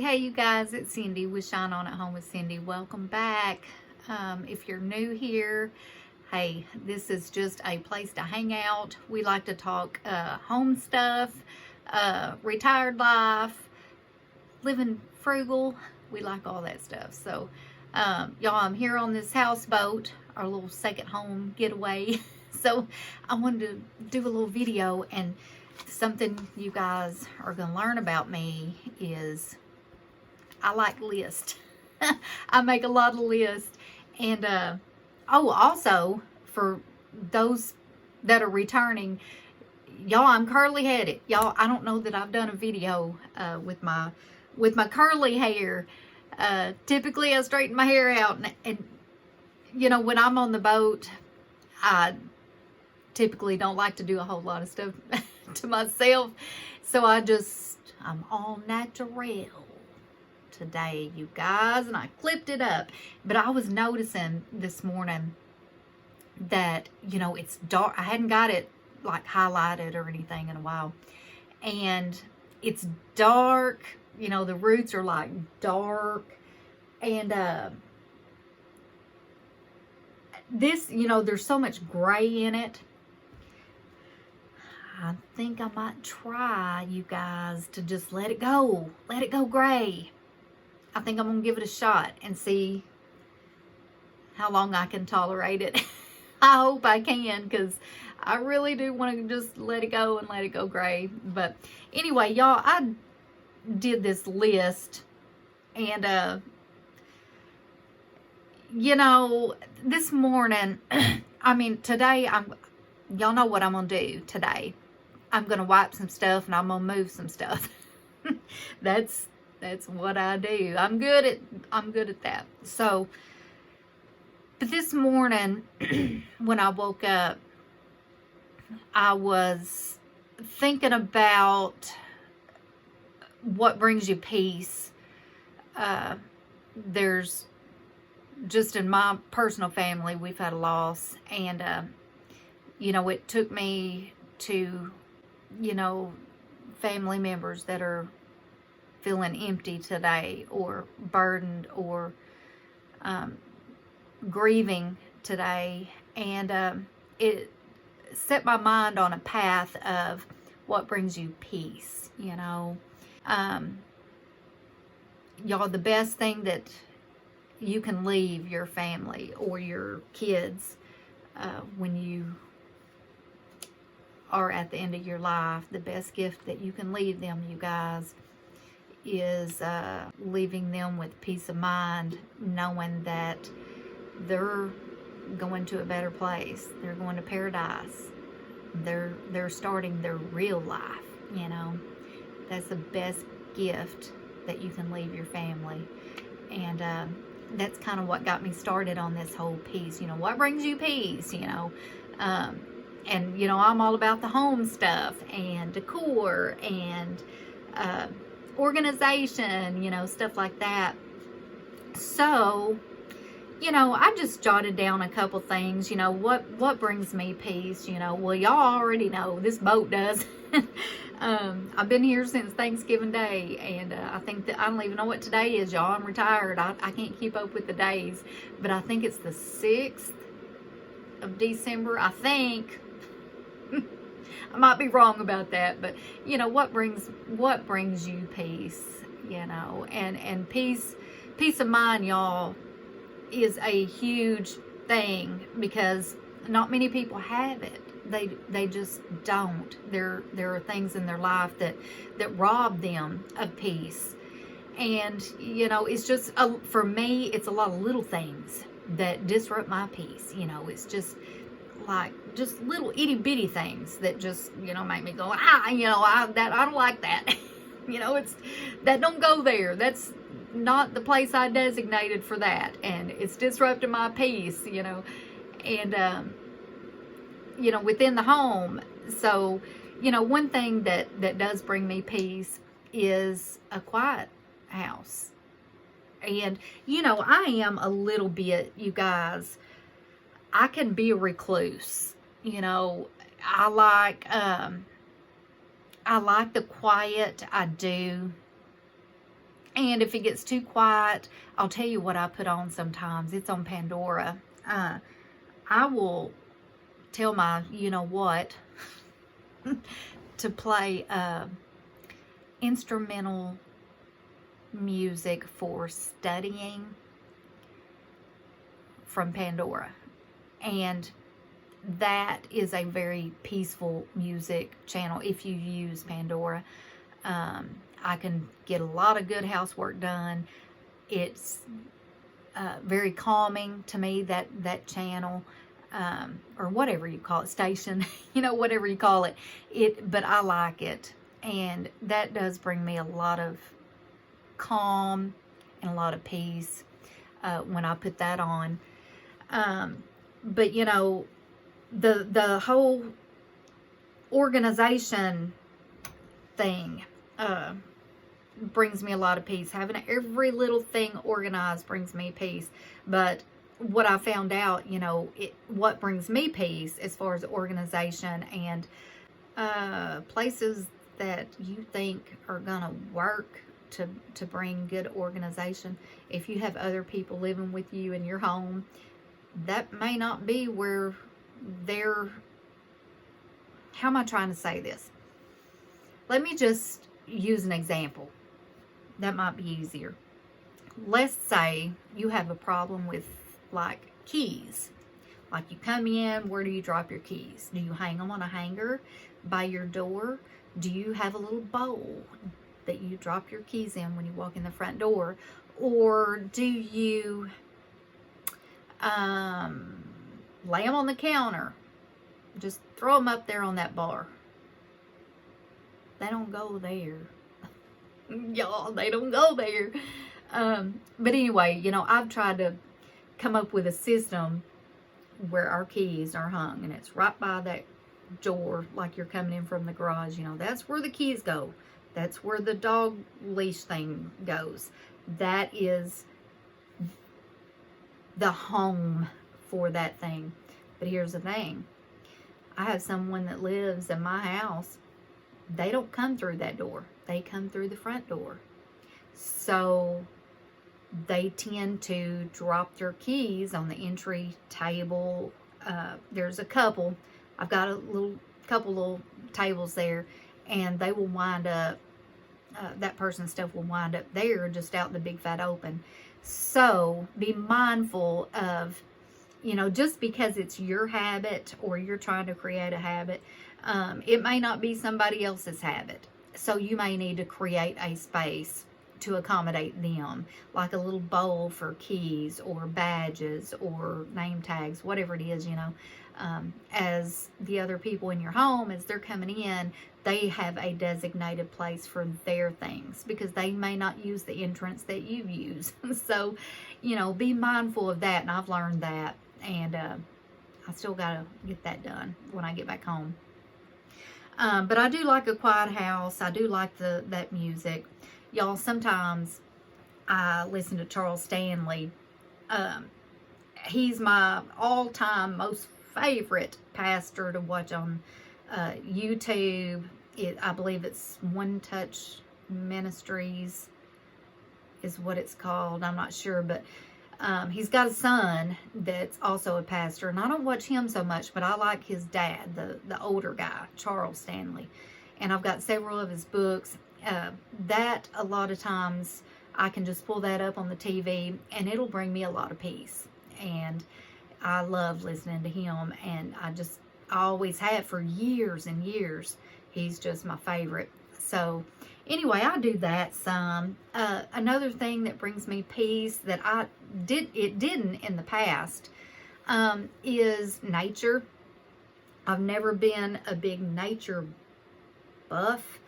Hey, you guys, it's Cindy with Shine On at Home with Cindy. Welcome back. If you're new here, hey, this is just a place to hang out. We like to talk home stuff, retired life, living frugal. We like all that stuff. So, y'all, I'm here on this houseboat, our little second home getaway. So, I wanted to do a little video, and something you guys are going to learn about me is I like lists. I make a lot of lists. And, also, for those that are returning, y'all, I'm curly headed. Y'all, I don't know that I've done a video with my curly hair. Typically, I straighten my hair out. And, you know, when I'm on the boat, I typically don't like to do a whole lot of stuff to myself. So I'm all natural today, you guys, and I clipped it up. But I was noticing this morning that, you know, it's dark. I hadn't got it like highlighted or anything in a while, and it's dark. You know, the roots are like dark, and this, you know, there's so much gray in it. I think I might try, you guys, to just let it go gray. I think I'm going to give it a shot and see how long I can tolerate it. I hope I can, because I really do want to just let it go and let it go gray. But anyway, y'all, I did this list, and, you know, this morning, I mean, today, y'all know what I'm going to do today. I'm going to wipe some stuff, and I'm going to move some stuff. That's what I do. I'm good at that. So, but this morning when I woke up, I was thinking about what brings you peace. There's just, in my personal family, we've had a loss, and you know, it took me to, you know, family members that are feeling empty today, or burdened, or grieving today, and it set my mind on a path of what brings you peace. You know, y'all, the best thing that you can leave your family or your kids when you are at the end of your life, the best gift that you can leave them, you guys, is leaving them with peace of mind, knowing that they're going to a better place. They're going to paradise. They're starting their real life. You know, that's the best gift that you can leave your family. And that's kind of what got me started on this whole peace. You know, what brings you peace? You know, and you know, I'm all about the home stuff and decor and organization, you know, stuff like that. So, you know, I just jotted down a couple things. You know, what brings me peace? You know, well, y'all already know this boat does. I've been here since Thanksgiving Day, and I think that I don't even know what today is, y'all. I'm retired. I can't keep up with the days, but I think it's the 6th of December, I think. I might be wrong about that, but you know, what brings you peace? You know, and peace of mind, y'all, is a huge thing, because not many people have it. They just don't. There are things in their life that rob them of peace, and you know, it's just for me, it's a lot of little things that disrupt my peace. You know, it's just like little itty bitty things that just, you know, make me go, you know, I don't like that. You know, it's that don't go there. That's not the place I designated for that, and it's disrupting my peace. You know, and you know, within the home. So, you know, one thing that does bring me peace is a quiet house. And you know, I am a little bit, you guys, I can be a recluse. You know, I like the quiet. I do. And if it gets too quiet, I'll tell you what I put on sometimes. It's on Pandora. I will tell my you-know-what to play instrumental music for studying from Pandora. And that is a very peaceful music channel if you use Pandora. I can get a lot of good housework done. It's very calming to me, that channel, or whatever you call it, station, whatever you call it. But I like it, and that does bring me a lot of calm and a lot of peace when I put that on. But the whole organization thing brings me a lot of peace. Having every little thing organized brings me peace. But what I found out, what brings me peace as far as organization and places that you think are gonna work to bring good organization. If you have other people living with you in your home, that may not be where they're... How am I trying to say this? Let me just use an example. That might be easier. Let's say you have a problem with, like, keys. Like, you come in, where do you drop your keys? Do you hang them on a hanger by your door? Do you have a little bowl that you drop your keys in when you walk in the front door? Or do you lay them on the counter? Just throw them up there on that bar. They don't go there. Y'all, they don't go there. But anyway, I've tried to come up with a system where our keys are hung, and it's right by that door, like you're coming in from the garage. That's where the keys go. That's where the dog leash thing goes. That is the home for that thing. But here's the thing. I have someone that lives in my house. They don't come through that door. They come through the front door. So they tend to drop their keys on the entry table. There's a couple. I've got a couple little tables there, and they will wind up, that person's stuff will wind up there, just out in the big fat open. So be mindful of, just because it's your habit or you're trying to create a habit, it may not be somebody else's habit. So you may need to create a space to accommodate them, like a little bowl for keys or badges or name tags, whatever it is, as the other people in your home, as they're coming in, they have a designated place for their things, because they may not use the entrance that you use. So, be mindful of that. And I've learned that, and I still got to get that done when I get back home. But I do like a quiet house. I do like that music. Y'all, sometimes I listen to Charles Stanley. He's my all-time most favorite pastor to watch on YouTube. I believe it's One Touch Ministries is what it's called. I'm not sure, but he's got a son that's also a pastor, and I don't watch him so much, but I like his dad, the older guy, Charles Stanley, and I've got several of his books. That a lot of times I can just pull that up on the TV, and it'll bring me a lot of peace. And I love listening to him, and I always have for years and years. He's just my favorite. So anyway, I do that some. Another thing that brings me peace that it didn't in the past, is nature. I've never been a big nature buff.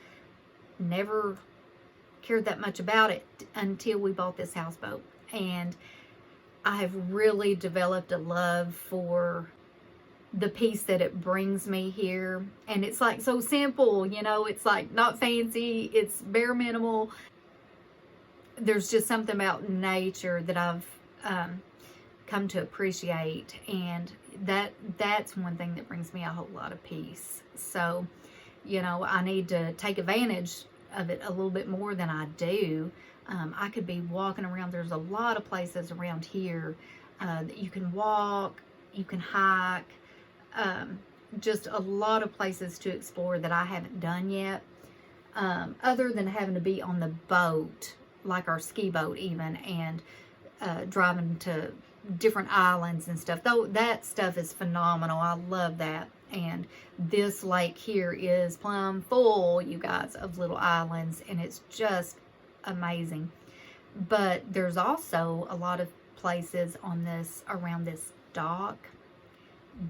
Never cared that much about it until we bought this houseboat. And I have really developed a love for the peace that it brings me here. And it's like so simple, it's like not fancy, it's bare minimal. There's just something about nature that I've come to appreciate, and that's one thing that brings me a whole lot of peace. So, I need to take advantage of it a little bit more than I do. I could be walking around. There's a lot of places around here that you can walk, you can hike, just a lot of places to explore that I haven't done yet, other than having to be on the boat, like our ski boat even, and driving to different islands and stuff. Though that stuff is phenomenal. I love that. And this lake here is plumb full, you guys, of little islands, and it's just amazing. But there's also a lot of places on this, around this dock,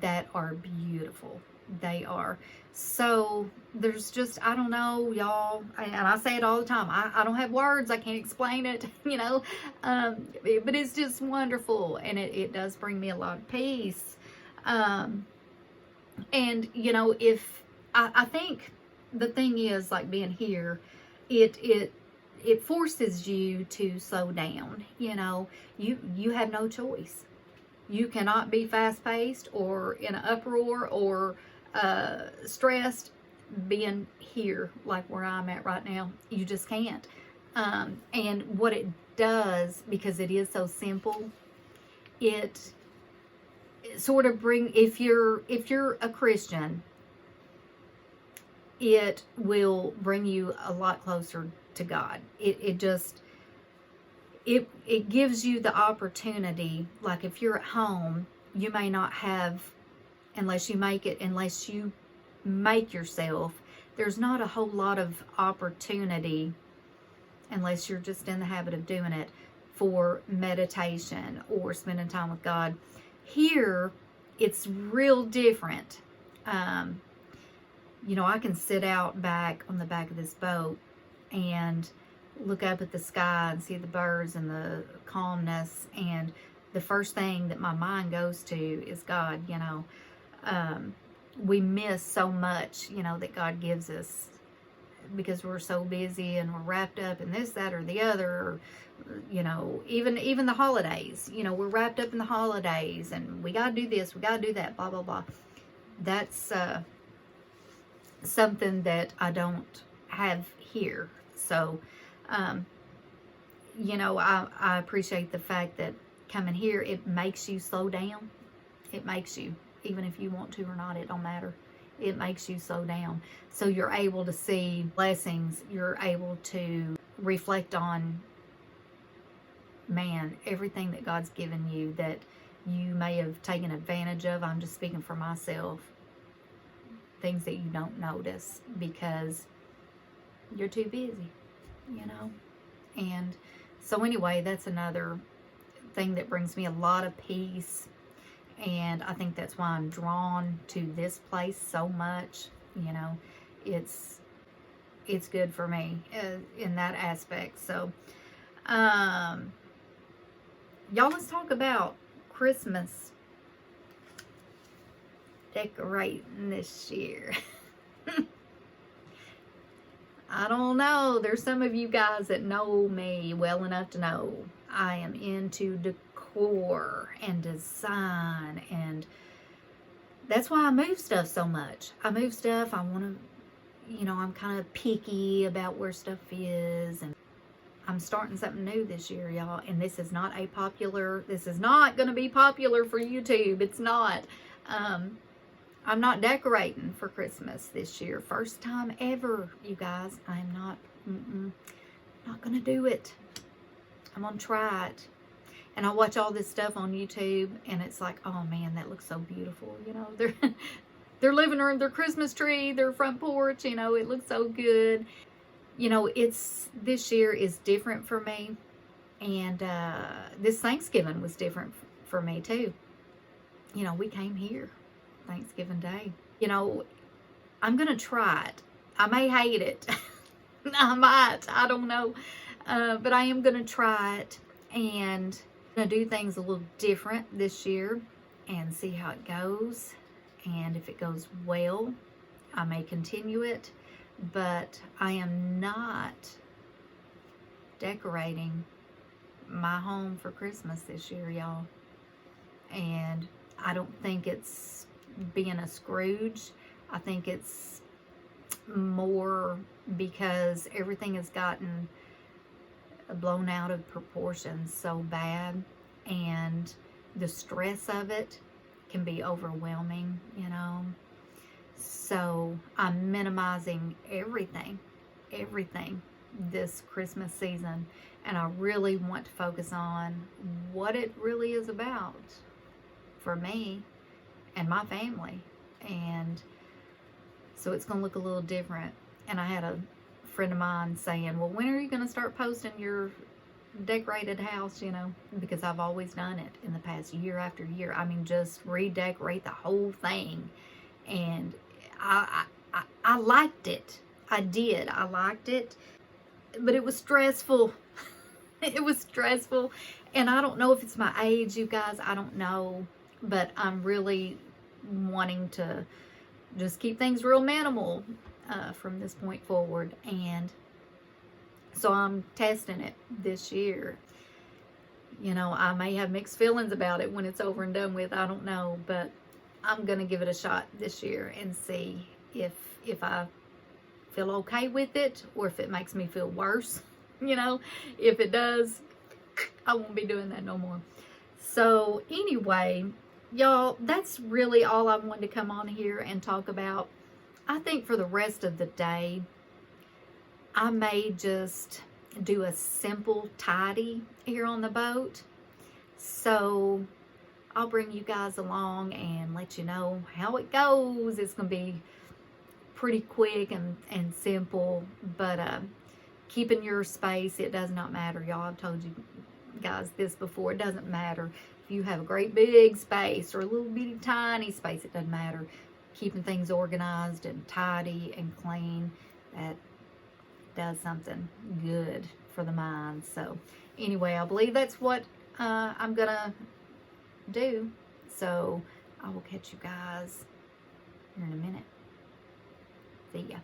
that are beautiful. They are. So there's just, I don't know, y'all, and I say it all the time, I don't have words, I can't explain it, you know, but it's just wonderful, and it does bring me a lot of peace. And you know, if I think the thing is, like, being here, it forces you to slow down. You know, you have no choice. You cannot be fast-paced or in an uproar or stressed being here, like where I'm at right now. You just can't. And what it does, because it is so simple, it sort of if you're a Christian, it will bring you a lot closer to God. It gives you the opportunity. Like, if you're at home, you may not have, unless you make yourself, there's not a whole lot of opportunity, unless you're just in the habit of doing it, for meditation or spending time with God. Here, it's real different. You know, I can sit out back on the back of this boat and look up at the sky and see the birds and the calmness, and the first thing that my mind goes to is God. You know, we miss so much, you know, that God gives us, because we're so busy and we're wrapped up in this, that, or the other. Or, you know, even the holidays, you know, we're wrapped up in the holidays, and we got to do this, we got to do that, blah, blah, blah. That's something that I don't have here. So, you know, I appreciate the fact that coming here, it makes you slow down. It makes you, even if you want to or not, it don't matter. It makes you slow down. So you're able to see blessings. You're able to reflect on, man, everything that God's given you that you may have taken advantage of. I'm just speaking for myself. Things that you don't notice because you're too busy, you know. And so anyway, that's another thing that brings me a lot of peace. And I think that's why I'm drawn to this place so much. You know, it's good for me in that aspect. So, y'all, let's talk about Christmas decorating this year. I don't know. There's some of you guys that know me well enough to know I am into decor and design, and that's why I move stuff so much. I move stuff. I want to, you know, I'm kind of picky about where stuff is, and I'm starting something new this year, y'all. And this is not going to be popular for YouTube. It's not. I'm not decorating for Christmas this year. First time ever, you guys. I'm not going to do it. I'm going to try it. And I watch all this stuff on YouTube, and it's like, oh man, that looks so beautiful. You know, their living room, their Christmas tree, their front porch, you know, it looks so good. You know, this year is different for me. And this Thanksgiving was different for me too. You know, we came here Thanksgiving Day. You know, I'm going to try it. I may hate it. I might. I don't know. But I am going to try it, and I'm going to do things a little different this year and see how it goes. And if it goes well, I may continue it. But I am not decorating my home for Christmas this year, y'all. And I don't think it's being a Scrooge. I think it's more because everything has gotten blown out of proportion so bad, and the stress of it can be overwhelming, you know. So I'm minimizing everything this Christmas season, and I really want to focus on what it really is about for me and my family. And so it's going to look a little different. And I had a friend of mine saying, well, when are you going to start posting your decorated house, you know, because I've always done it in the past year after year. I mean, just redecorate the whole thing. And I liked it. I did. I liked it. But it was stressful. It was stressful. And I don't know if it's my age, you guys. I don't know. But I'm really wanting to just keep things real minimal from this point forward. And so I'm testing it this year. You know, I may have mixed feelings about it when it's over and done with. I don't know. But I'm going to give it a shot this year and see if I feel okay with it, or if it makes me feel worse. You know, if it does, I won't be doing that no more. So anyway, y'all, that's really all I wanted to come on here and talk about. I think for the rest of the day, I may just do a simple tidy here on the boat. So I'll bring you guys along and let you know how it goes. It's going to be pretty quick and simple, but keeping your space, it does not matter, y'all. I've told you guys this before. It doesn't matter if you have a great big space or a little bitty tiny space. It doesn't matter. Keeping things organized and tidy and clean, that does something good for the mind. So anyway, I believe that's what I'm gonna do. So I will catch you guys here in a minute. See ya.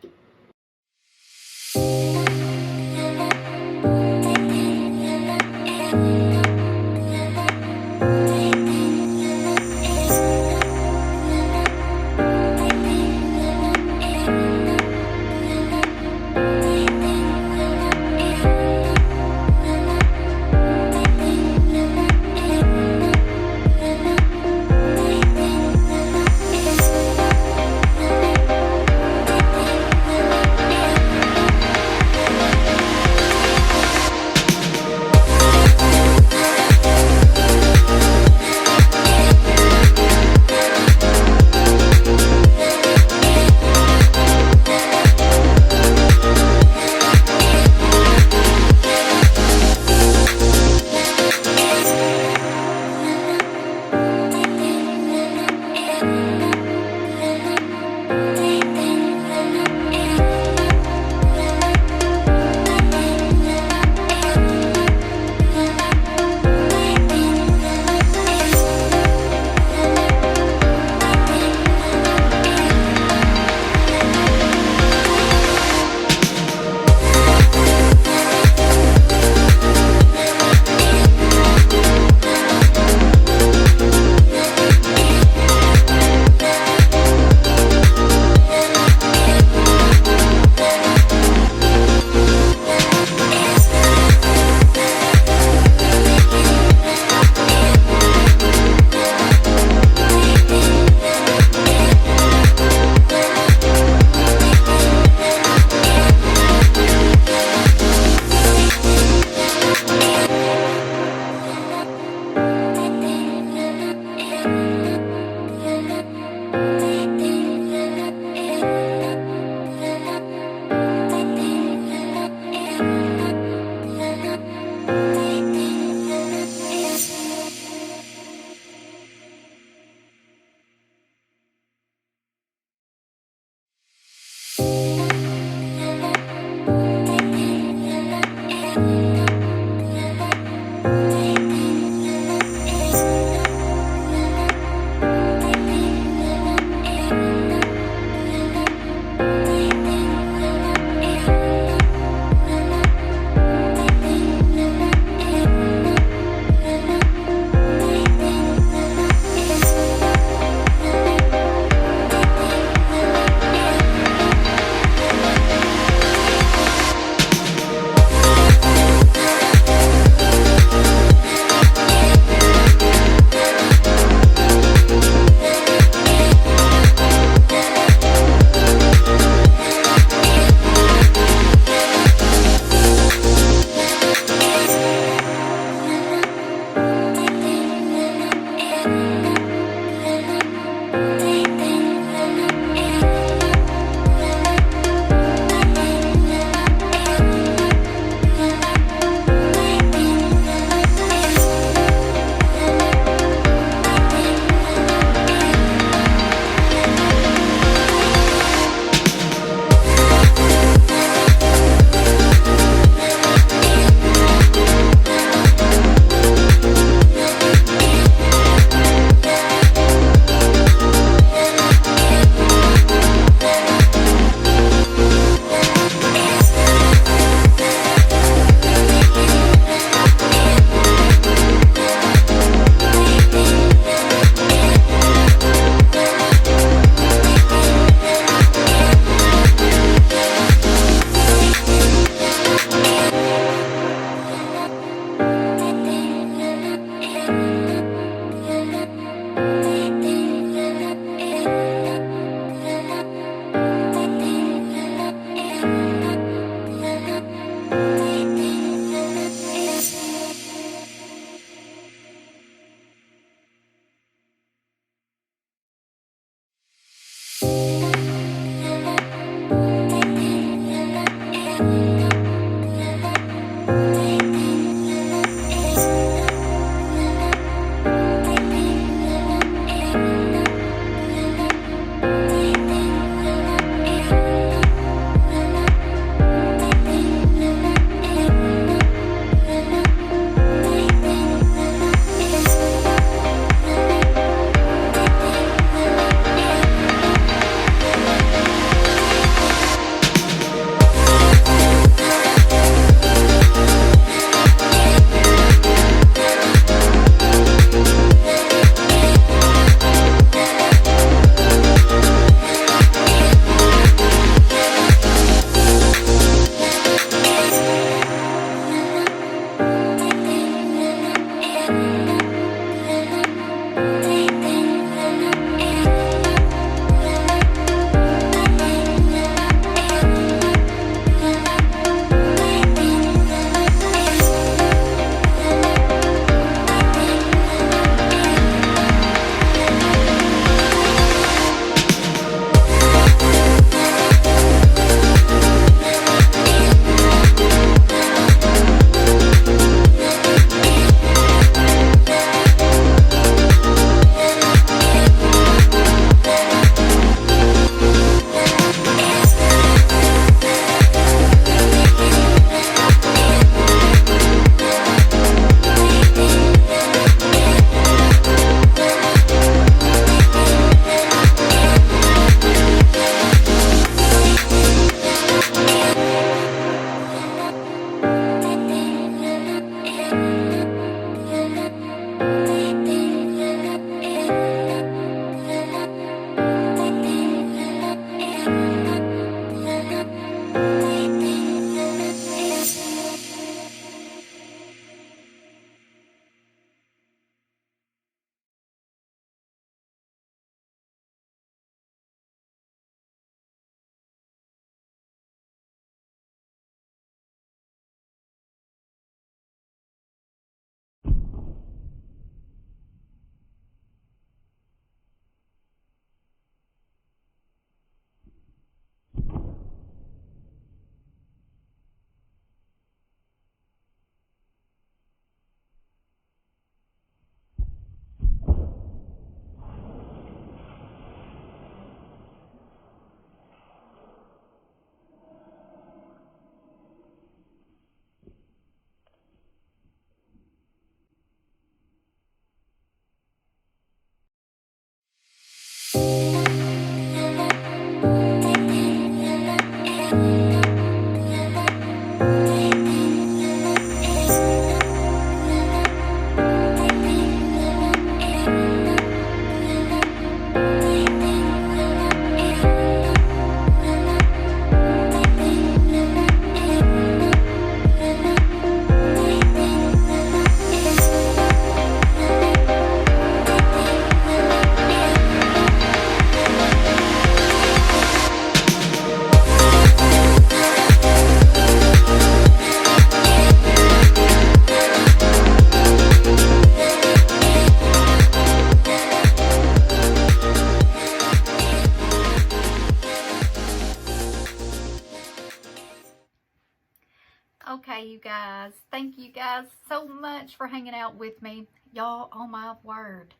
Okay, you guys. Thank you guys so much for hanging out with me. Y'all, oh my word.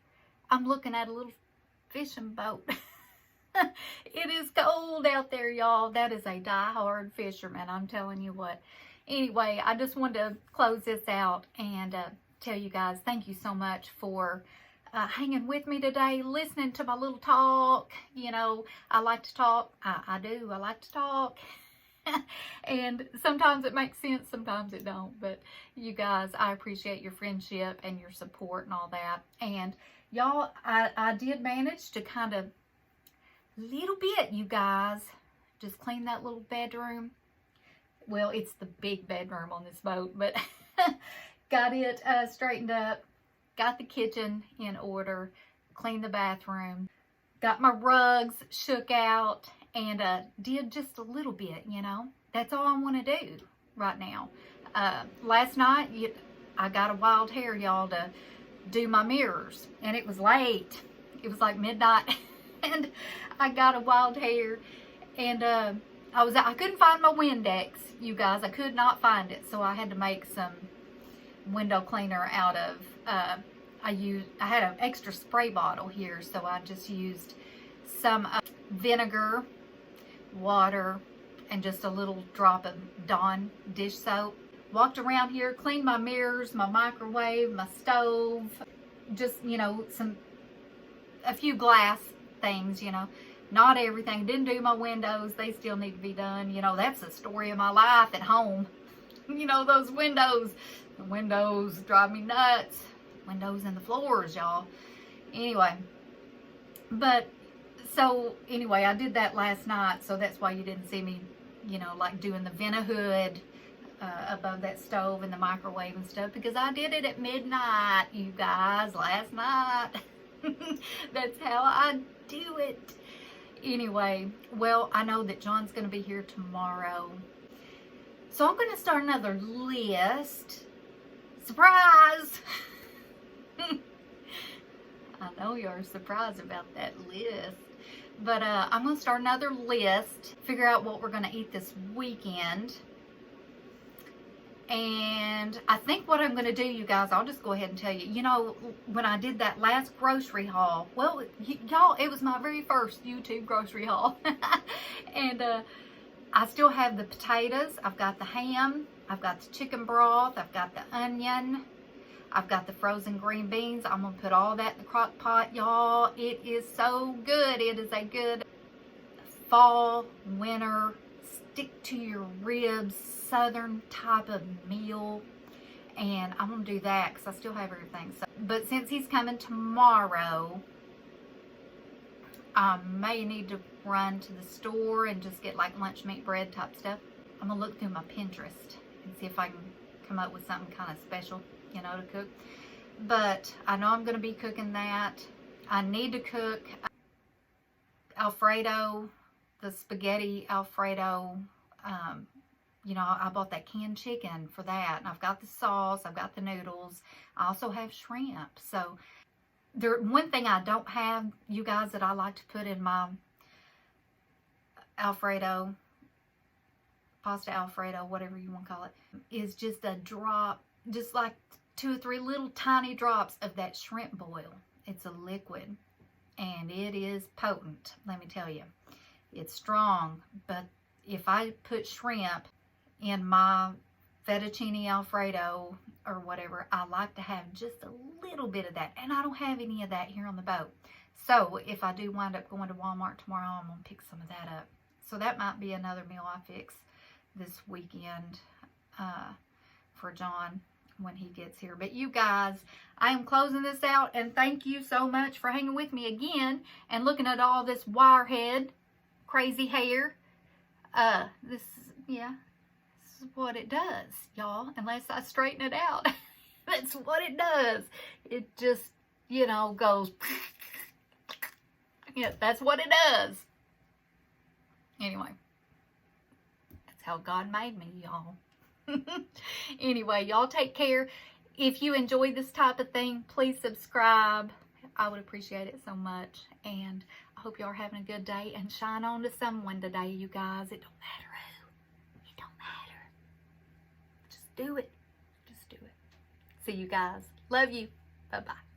I'm looking at a little fishing boat. It is cold out there, y'all. That is a die-hard fisherman, I'm telling you what. Anyway, I just wanted to close this out and tell you guys thank you so much for hanging with me today, listening to my little talk. You know, I like to talk. I do. I like to talk. And sometimes it makes sense, sometimes it don't. But you guys, I appreciate your friendship and your support and all that. And y'all, I did manage to kind of, little bit, you guys, just clean that little bedroom. Well, it's the big bedroom on this boat, but got it straightened up, got the kitchen in order, cleaned the bathroom, got my rugs shook out, and did just a little bit, you know. That's all I want to do right now. Last night, I got a wild hair, y'all, to do my mirrors, and it was late. It was like midnight, and I got a wild hair, and I couldn't find my Windex, you guys. I could not find it, so I had to make some window cleaner out of, I had an extra spray bottle here, so I just used some vinegar, water, and just a little drop of Dawn dish soap. Walked around here, cleaned my mirrors, my microwave, my stove, just, you know, a few glass things, you know. Not everything. Didn't do my windows. They still need to be done. You know, that's the story of my life at home. You know, those windows. The windows drive me nuts. Windows and the floors, y'all. Anyway. But, so, anyway, I did that last night. So that's why you didn't see me, you know, like doing the vent hood above that stove and the microwave and stuff. Because I did it at midnight, you guys, last night. That's how I do it. Anyway, well, I know that John's going to be here tomorrow. So I'm going to start another list. Surprise! I know you're surprised about that list. But I'm going to start another list. Figure out what we're going to eat this weekend. And I think what I'm going to do, you guys, I'll just go ahead and tell you. You know, when I did that last grocery haul, well, y'all, it was my very first YouTube grocery haul. And I still have the potatoes. I've got the ham. I've got the chicken broth. I've got the onion. I've got the frozen green beans. I'm going to put all that in the crock pot, y'all. It is so good. It is a good fall, winter, stick to your ribs, southern type of meal. And I'm going to do that because I still have everything. So, but since he's coming tomorrow, I may need to run to the store and just get like lunch meat bread type stuff. I'm going to look through my Pinterest and see if I can come up with something kind of special, you know, to cook. But I know I'm going to be cooking that. I need to cook Alfredo, the spaghetti Alfredo. You know, I bought that canned chicken for that. And I've got the sauce. I've got the noodles. I also have shrimp. So, one thing I don't have, you guys, that I like to put in my Alfredo, pasta Alfredo, whatever you want to call it, is just a drop, just like 2 or 3 little tiny drops of that shrimp boil. It's a liquid. And it is potent, let me tell you. It's strong. But if I put shrimp in my fettuccine Alfredo or whatever, I like to have just a little bit of that. And I don't have any of that here on the boat. So if I do wind up going to Walmart tomorrow, I'm going to pick some of that up. So that might be another meal I fix this weekend for John when he gets here. But you guys, I am closing this out. And thank you so much for hanging with me again and looking at all this wire head, crazy hair. This is what it does, y'all, unless I straighten it out. That's what it does. It just, you know, goes, yeah, that's what it does. Anyway, that's how God made me, y'all. Anyway, y'all take care. If you enjoy this type of thing, please subscribe. I would appreciate it so much. And I hope y'all are having a good day and shine on to someone today, you guys. It don't matter who. It don't matter. do it. Just do it. See you guys. Love you. Bye-bye.